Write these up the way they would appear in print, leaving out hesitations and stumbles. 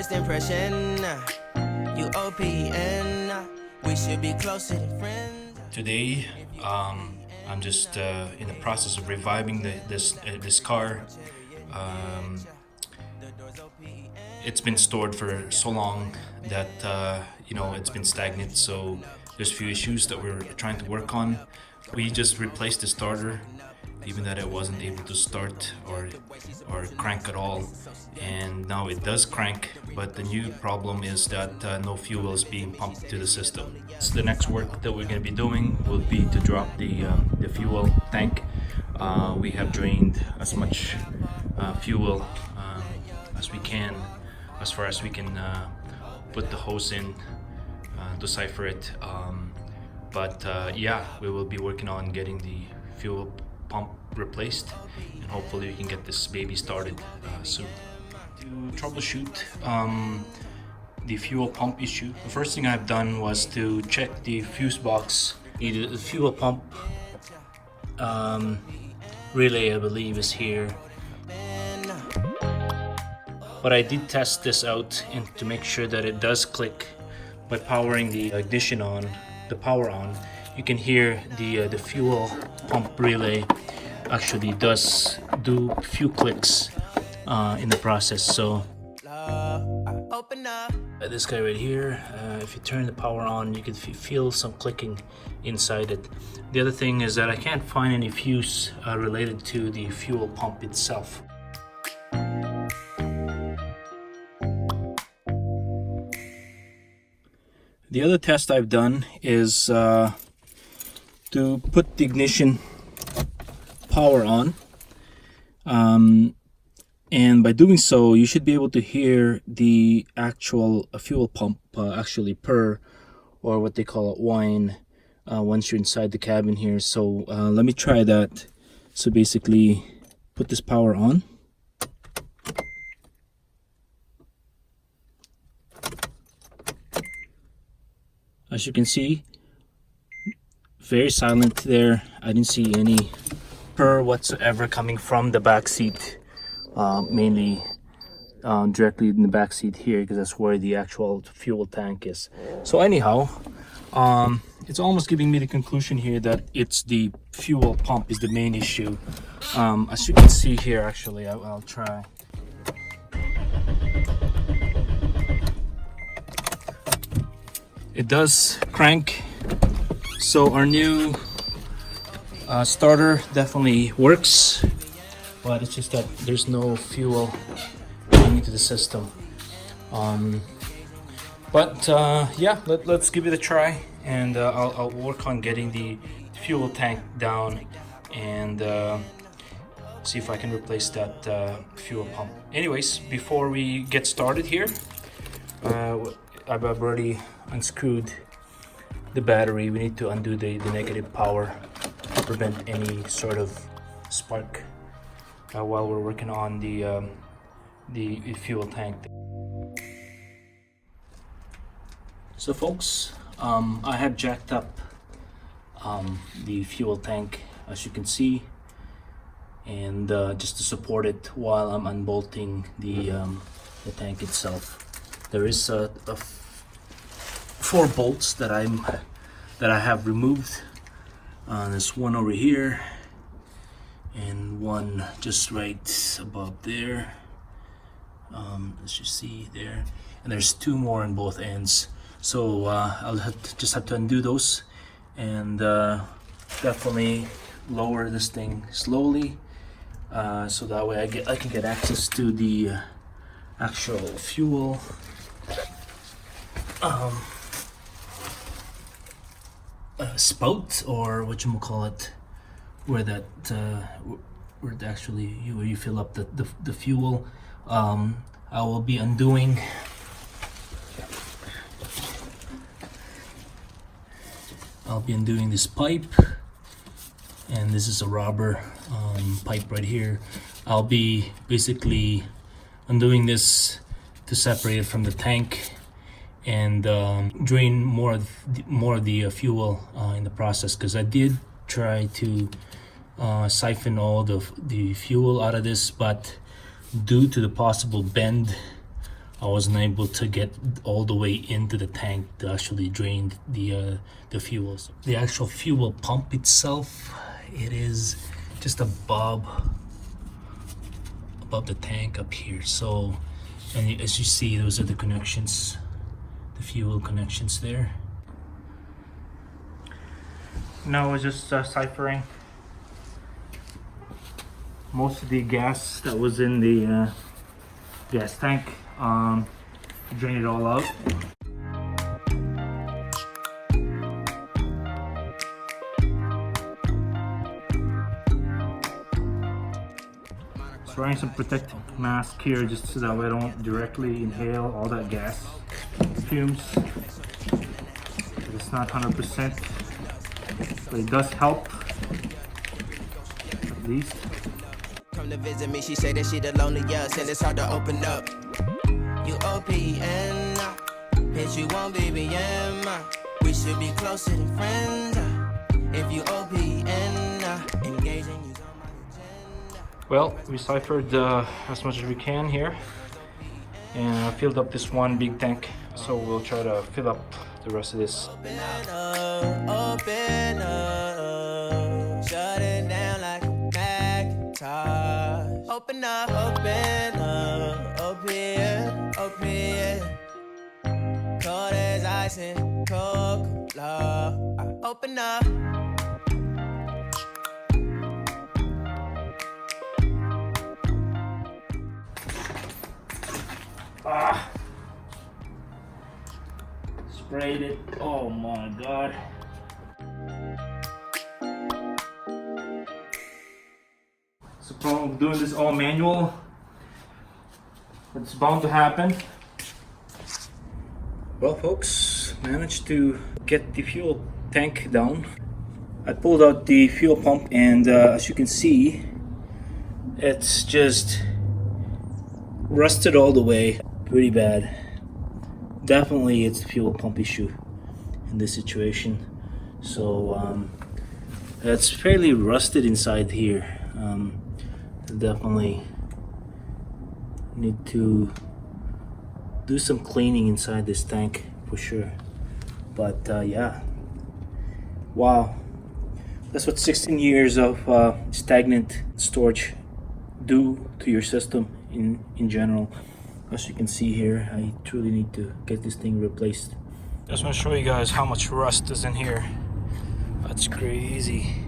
first impression. You OPN. We should be closer than friends. Today, I'm just in the process of reviving this car. It's been stored for so long that it's been stagnant. So there's a few issues that we're trying to work on. We just replaced the starter, even that it wasn't able to start or crank at all, and now it does crank, but the new problem is that no fuel is being pumped to the system. So the next work that we're going to be doing will be to drop the fuel tank. We have drained as much fuel as we can, as far as we can put the hose in to siphon it, but yeah, we will be working on getting the fuel pump replaced, and hopefully we can get this baby started soon. To troubleshoot the fuel pump issue, the first thing I've done was to check the fuse box. The fuel pump relay, I believe, is here, but I did test this out and to make sure that it does click by powering the ignition on, the power on. You can hear the fuel pump relay actually does do a few clicks in the process. So this guy right here, if you turn the power on, you can feel some clicking inside it. The other thing is that I can't find any fuse related to the fuel pump itself. The other test I've done is to put the ignition power on, and by doing so you should be able to hear the actual fuel pump actually purr, or what they call it, whine, once you're inside the cabin here. So let me try that. So basically put this power on. As you can see, very silent there. I didn't see any purr whatsoever coming from the back seat, mainly directly in the back seat here, because that's where the actual fuel tank is. So anyhow, it's almost giving me the conclusion here that it's the fuel pump is the main issue. As you can see here, actually, I'll try. It does crank, so our new starter definitely works, but it's just that there's no fuel going into the system. Yeah, let's give it a try, and I'll work on getting the fuel tank down and see if I can replace that fuel pump. Anyways, before we get started here, I've already unscrewed the battery. We need to undo the negative power to prevent any sort of spark while we're working on the fuel tank. So folks, I have jacked up the fuel tank, as you can see, and just to support it while I'm unbolting the tank itself. There is 4 bolts that I have removed. There's one over here and one just right above there, as you see there, and there's 2 more on both ends. So I'll just have to undo those and definitely lower this thing slowly, so that way I can get access to the actual fuel spout, or what you call it, where that where it actually where you fill up the fuel. I will be undoing this pipe, and this is a rubber pipe right here. I'll be basically undoing this to separate it from the tank and drain more of the fuel in the process, because I did try to siphon all the fuel out of this, but due to the possible bend I wasn't able to get all the way into the tank to actually drain the fuels. The actual fuel pump itself, it is just above the tank up here. So, and as you see, those are the connections, the fuel connections there. Now we're just ciphering most of the gas that was in the gas tank. Drain it all out. Just wearing some protective mask here just so that way I don't directly inhale all that gas fumes. It's not 100%, but it does help at least. Come to visit me, she say that she the loneliest and it's hard to open up. You OPN, bitch, you won't BBM. We should be closer than friends. If you OPN, engaging you's on my agenda. Well, we ciphered as much as we can here, and I filled up this one big tank, so we'll try to fill up the rest of this. Open up, shut it down like a Macintosh. Open up, open. Cold as ice and Coca-Cola. Open up. Sprayed it. Oh my god. So I'm doing this all manual. It's bound to happen. Well folks, managed to get the fuel tank down. I pulled out the fuel pump and as you can see, it's just rusted all the way. Pretty bad. Definitely it's the fuel pump issue in this situation. So it's fairly rusted inside here. Definitely need to do some cleaning inside this tank for sure. But yeah, wow, that's what 16 years of stagnant storage do to your system in general. As you can see here, I truly need to get this thing replaced. Just want to show you guys how much rust is in here. That's crazy.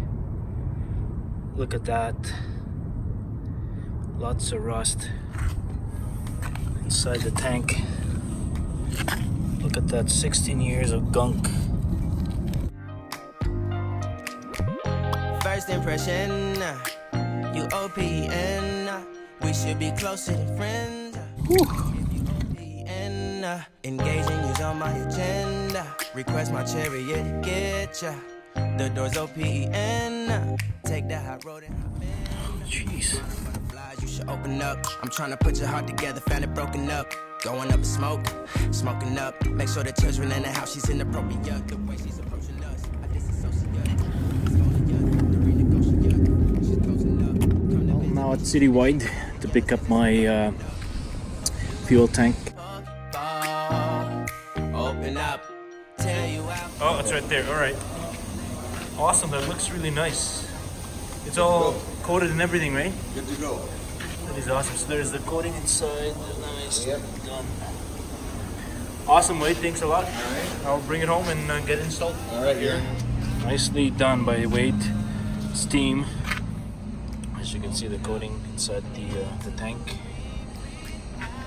Look at that. Lots of rust inside the tank. Look at that, 16 years of gunk. First impression, you OPN. We should be closer than friends. If you OPN, engaging you's on my agenda. Request my chariot to get ya. The door's OPN. Take the high road and hop in. Jeez. You should open up. I'm trying to put your heart together, found it broken up. Going up in smoke, smoking up. Make sure the children in the house, she's inappropriate. The way she's approaching us, I disassociate. Well, now it's citywide to pick up my fuel tank. Open up, tell you out. Oh, it's right there. All right. Awesome. That looks really nice. It's all coated and everything, right? Good to go. That is awesome. So there's the coating inside. Nice. Yep. Done. Awesome, Wade. Thanks a lot. All right. I'll bring it home and get it installed. All right, here. Nicely done by Wade Steam. As you can see, the coating inside the tank.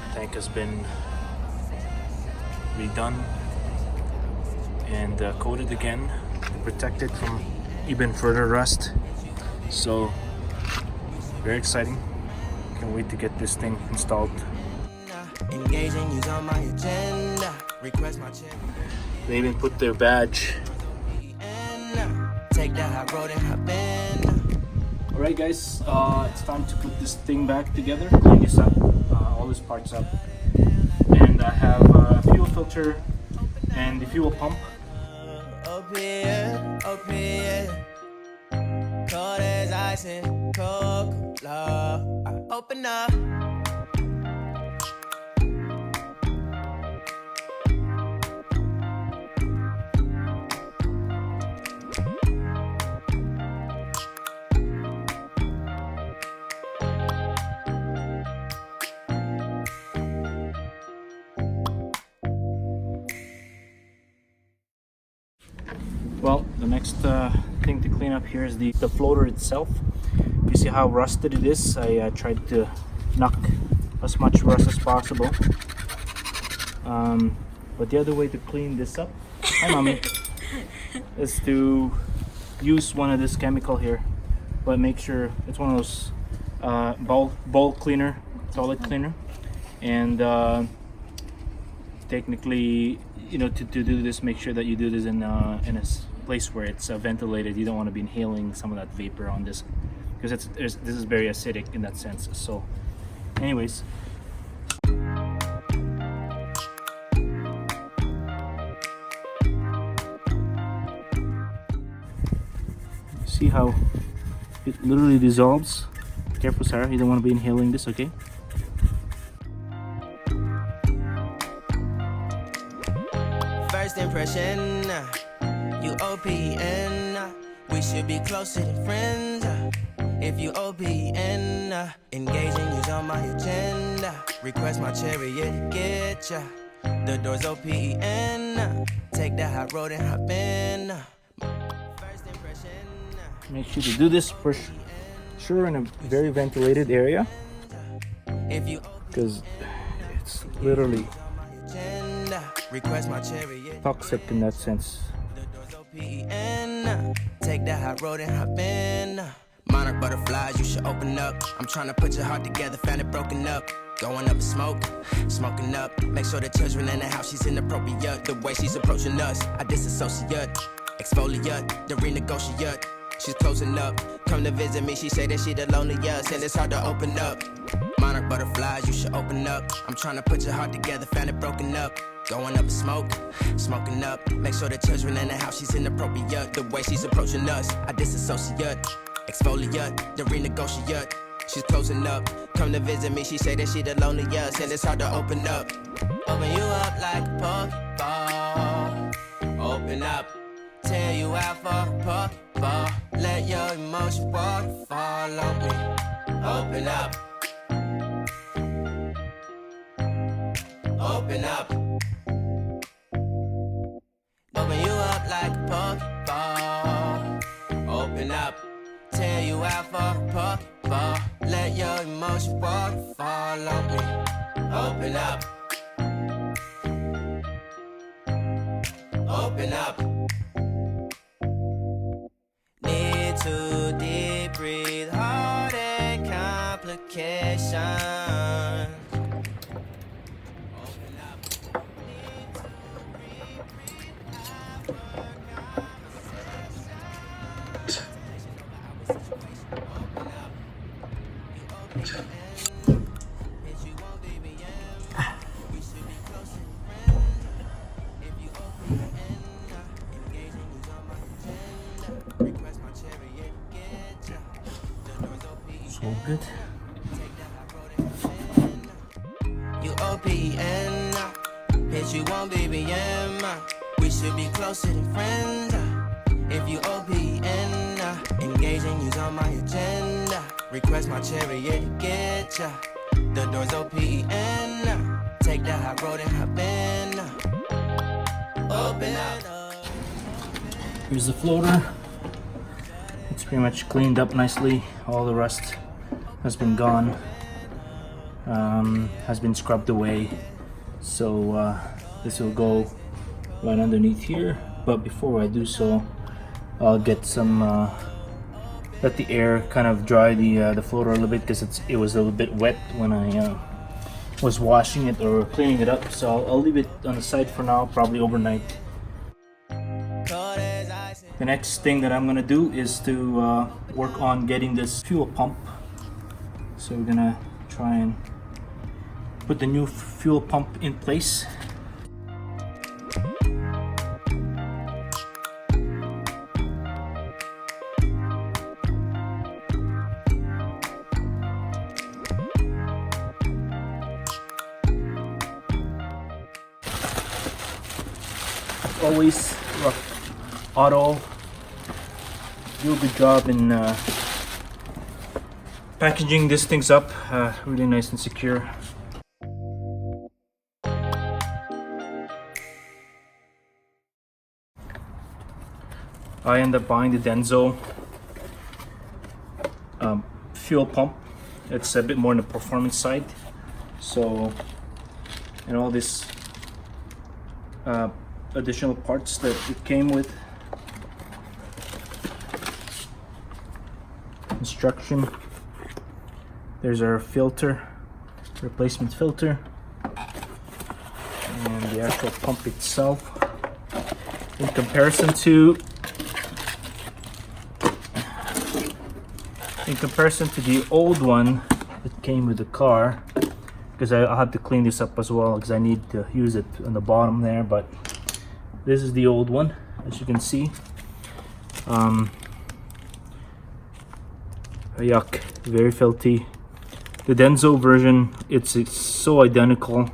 The tank has been redone and coated again to protect it from even further rust. So very exciting. Can't wait to get this thing installed. Engaging you's on my agenda. Request my check. They even put their badge. Take the high road and hop in. Alright guys, it's time to put this thing back together, clean this up, all these parts up. And I have a fuel filter and the fuel pump. Open. Cold as ice and Coca-Cola. Open up. Well, the next thing to clean up here is the floater itself. You see how rusted it is? I tried to knock as much rust as possible. But the other way to clean this up, hi mommy, is to use one of this chemical here, but make sure it's one of those bowl cleaner, toilet cleaner, and technically, you know, to do this, make sure that you do this in a place where it's ventilated. You don't want to be inhaling some of that vapor on this, because this is very acidic in that sense. So anyways, see how it literally dissolves. Careful, Sarah, you don't want to be inhaling this, okay? First impression, you OPN. We should be closer than friends. If you OPN, engaging you's on my agenda. Request my chariot, get ya. The door's OPN. Take the hot road and hop in. First impression. Make sure to do this for sure in a very ventilated area, If you because it's literally request my chariot. toxic in that sense. The door's OPN. Take the hot road and hop in. Monarch butterflies, you should open up. I'm trying to put your heart together, found it broken up. Going up in smoke, smoking up. Make sure the children in the house, she's inappropriate. The way she's approaching us, I disassociate. Exfoliate, the renegotiate. She's closing up. Come to visit me, she say that she the loneliest, and it's hard to open up. Monarch butterflies, you should open up. I'm trying to put your heart together, found it broken up. Going up in smoke, smoking up. Make sure the children in the house, she's inappropriate. The way she's approaching us, I disassociate. Exfoliate, the renegotiate. She's closing up. Come to visit me, she say that she the loneliest, and it's hard to open up. Open you up like a Pokeball. Open up. Tear you out for a Pokeball. Let your emotions waterfall on me. Open up. Open up. Open you up like a Pokeball. Open up. Tear you out for a Pokeball. Let your emotions waterfall on me. Open up. Open up. Need to deep breathe, heartache complications. Open up. Need to breathe, have a conversation. Open up. You open your end. Bitch, you won't be BM. We should be closer than friends. If you open your end, engaging you's on my agenda. Request my chariot, get ya. The door's OPN. So good. Take that hot road and hop in. You OPN. Bitch, you won't be BM. We should be closer than friends. If you OPN, engaging you's on my agenda. Request my chariot, get ya. The door's OPN. Take that hot road and hop in. Open up. Here's the floater. It's pretty much cleaned up nicely. All the rust has been gone, has been scrubbed away. So this will go right underneath here. But before I do so, I'll get some, let the air kind of dry the floater a little bit, because it was a little bit wet when I was washing it or cleaning it up. So I'll leave it on the side for now, probably overnight. The next thing that I'm gonna do is to work on getting this fuel pump. So we're gonna try and put the new fuel pump in place. Always, Auto do a good job in packaging these things up really nice and secure. I end up buying the Denso fuel pump. It's a bit more on the performance side. So, and all this additional parts that it came with. Instruction. There's our filter, replacement filter, and the actual pump itself. In comparison to the old one that came with the car, because I had to clean this up as well because I need to use it on the bottom there, but this is the old one, as you can see. Yuck, very filthy. The Denso version, it's so identical.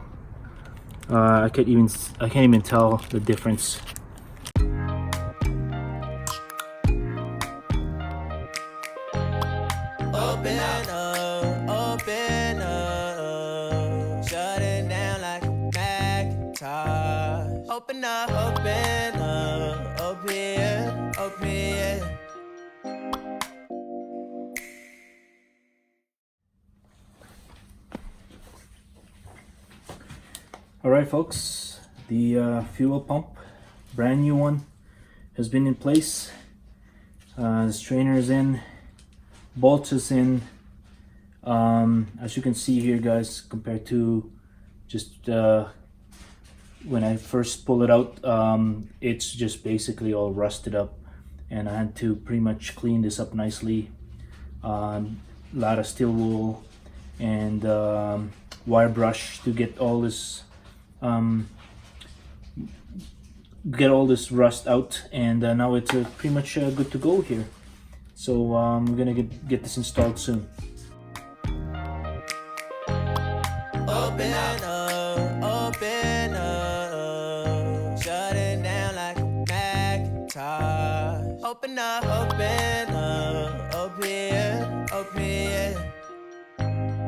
I can't even tell the difference. Open up, shut it down like a Macintosh. Open up, open it. Alright folks, the fuel pump, brand new one, has been in place. The strainer is in, bolts is in. As you can see here guys, compared to just when I first pull it out, it's just basically all rusted up, and I had to pretty much clean this up nicely. A lot of steel wool and wire brush to get all this rust out, and now it's pretty much good to go here. So we're gonna get this installed soon. Open up, shut it down like a Macintosh. Open up, open it.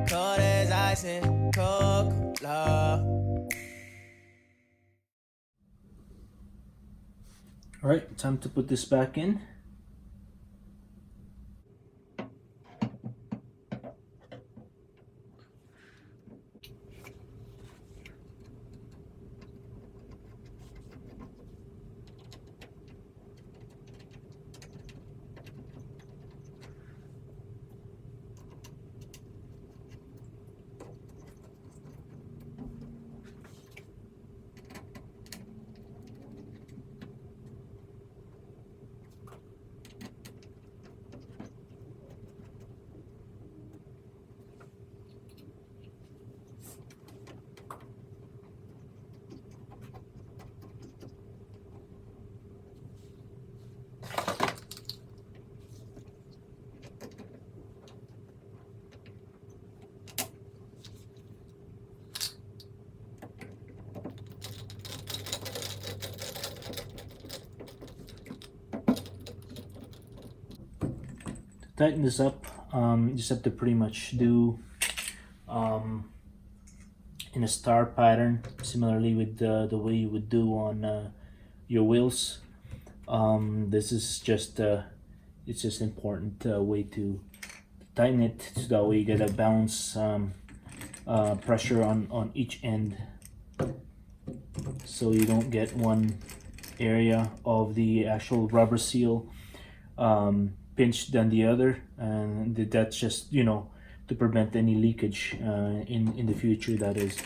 Cold as ice and Coca-Cola. Alright, time to put this back in. Tighten this up, you just have to pretty much do in a star pattern, similarly with the way you would do on your wheels. This is just it's just important way to tighten it, so that way you get a balance pressure on each end, so you don't get one area of the actual rubber seal pinched than the other, and that's just, you know, to prevent any leakage in the future, that is.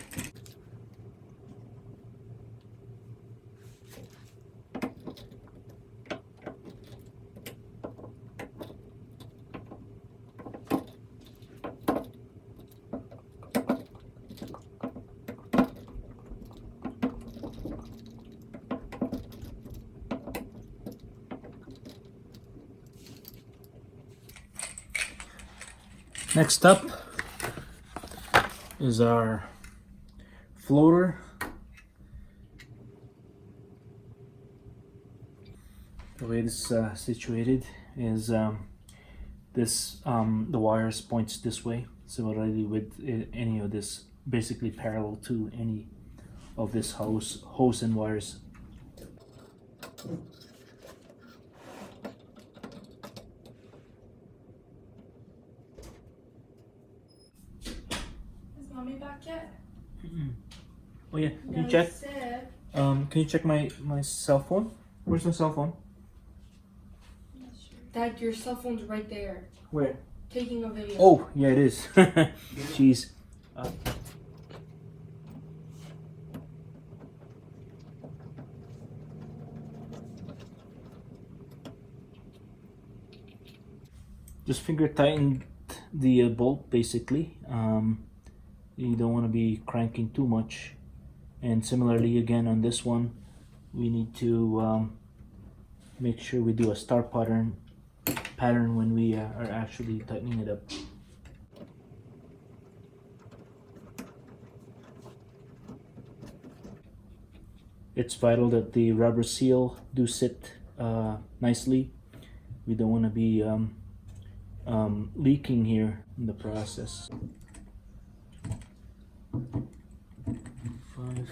Next up is our floater. The way this is situated is this the wires points this way, similarly with any of this, basically parallel to any of this hose and wires. me back yet? Oh yeah, can you No, check? Sid. Can you check my cell phone? Where's my cell phone? Dad, your cell phone's right there. Where? Taking a video. Oh yeah, it is. Jeez. Just finger tighten the bolt basically. You don't want to be cranking too much, and similarly again on this one we need to make sure we do a star pattern when we are actually tightening it up. It's vital that the rubber seal do sit nicely. We don't want to be leaking here in the process. 5.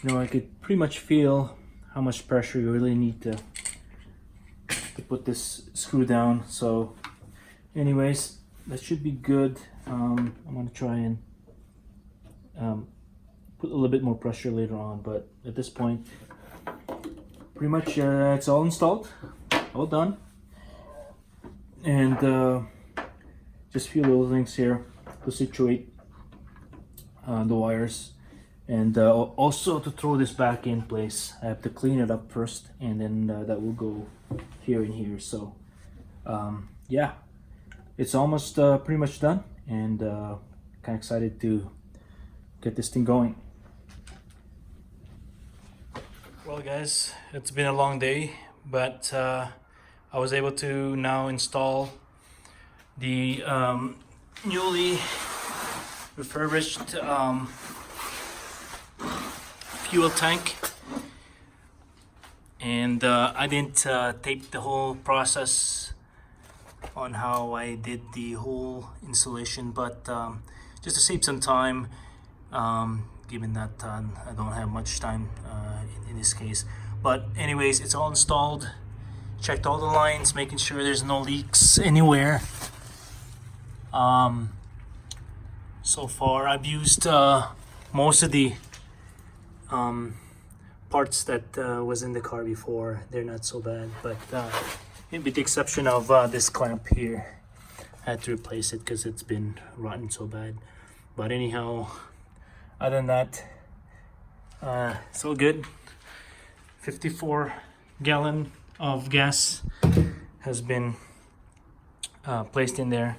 You know, I could pretty much feel how much pressure you really need to put this screw down. So anyways, that should be good. I'm gonna try and put a little bit more pressure later on, but at this point pretty much it's all installed, all done, and just a few little things here to situate the wires, and also to throw this back in place. I have to clean it up first, and then that will go here and here. So yeah, it's almost pretty much done, and kind of excited to get this thing going. Well guys, it's been a long day, but I was able to now install the newly refurbished fuel tank, and I didn't tape the whole process on how I did the whole installation, but just to save some time, given that I don't have much time in this case. But anyways, it's all installed. Checked all the lines, making sure there's no leaks anywhere. So far I've used most of the parts that was in the car before. They're not so bad, but with the exception of this clamp here, I had to replace it because it's been rotten so bad. But anyhow, other than that, it's all good. 54 gallon of gas has been placed in there,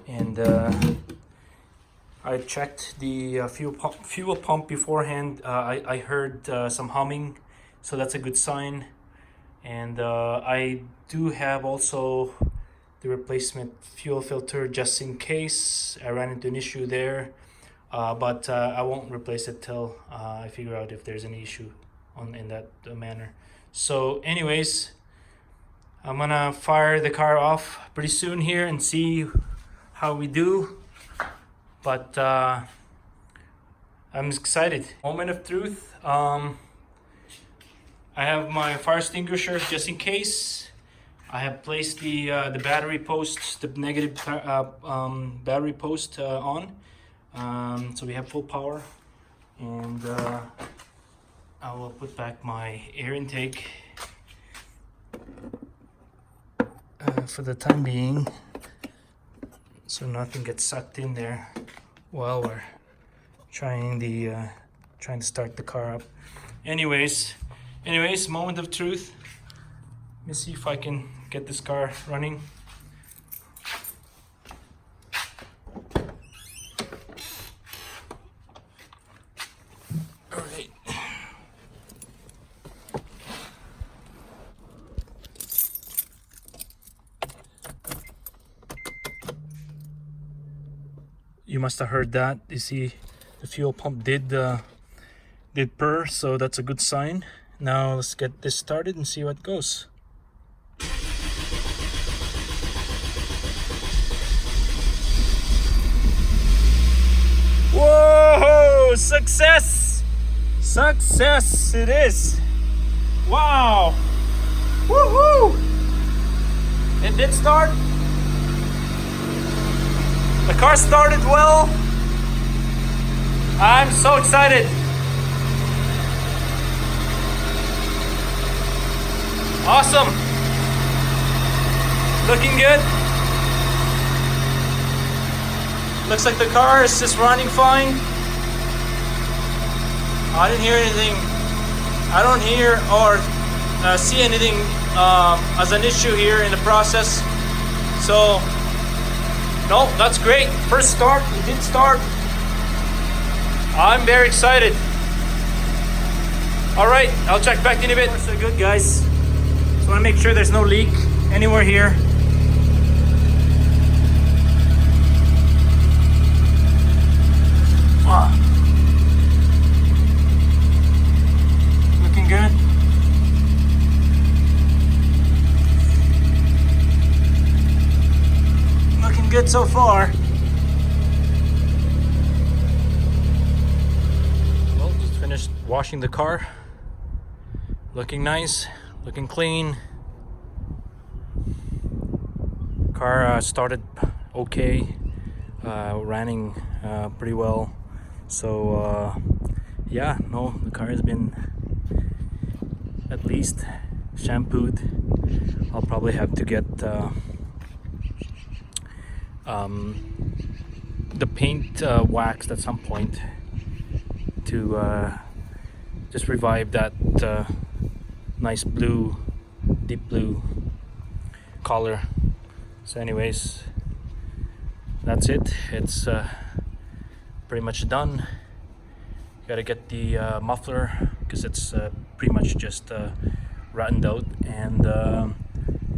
and I checked the fuel pump beforehand. I heard some humming, so that's a good sign. And I do have also the replacement fuel filter just in case I ran into an issue there, but I won't replace it till I figure out if there's any issue in that manner. So anyways, I'm gonna fire the car off pretty soon here and see how we do. But I'm excited. Moment of truth. I have my fire extinguisher just in case. I have placed the battery post, the negative battery post on. So we have full power, and I will put back my air intake for the time being, so nothing gets sucked in there while we're trying to start the car up. Anyways, moment of truth. Let me see if I can get this car running. All right. You must have heard that. You see, the fuel pump did purr, so that's a good sign. Now let's get this started and see what goes. Whoa! Success! Success it is! Wow! Woohoo! It did start. The car started well. I'm so excited. Awesome. Looking good. Looks like the car is just running fine. I didn't hear anything. I don't hear or see anything as an issue here in the process. So, no, that's great. First start, it did start. I'm very excited. All right, I'll check back in a bit. So good, guys. Just want to make sure there's no leak anywhere here. Wow. Looking good. Looking good so far. Well, just finished washing the car. Looking nice, looking clean. Car started okay, running pretty well. So yeah, no, the car has been at least shampooed. I'll probably have to get the paint waxed at some point to just revive that nice blue, deep blue color. So anyways, that's it. It's pretty much done. Gotta get the muffler because it's pretty much just rattened out, and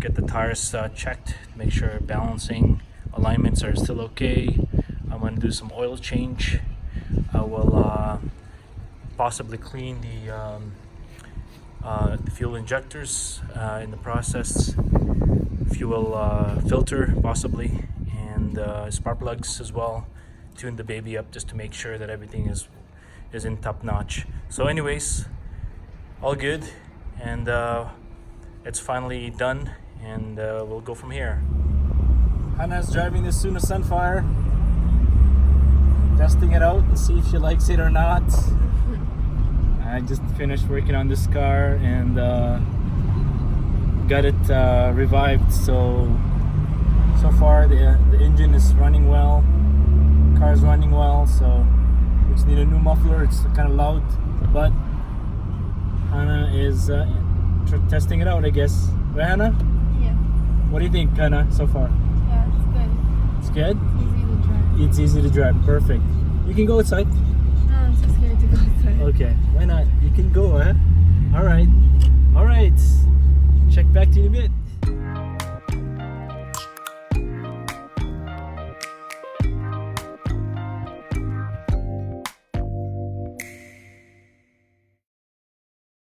get the tires checked, make sure balancing alignments are still okay. I'm gonna do some oil change. I will possibly clean the fuel injectors in the process, fuel filter possibly, and spark plugs as well. Tune the baby up just to make sure that everything is in top notch. So anyways, all good, and it's finally done, and we'll go from here. Hannah's driving the Asuna Sunfire, testing it out and see if she likes it or not. I just finished working on this car and got it revived. So far the engine is running well, car's running well. So we just need a new muffler. It's kind of loud, but Hannah is testing it out, I guess. Right, Hannah? Yeah. What do you think, Hannah, so far? Yeah, it's good. It's good? Easy to drive. It's easy to drive. Perfect. You can go outside. No, I'm so scared to go outside. Okay, why not? You can go, huh? All right. Check back to you in a bit.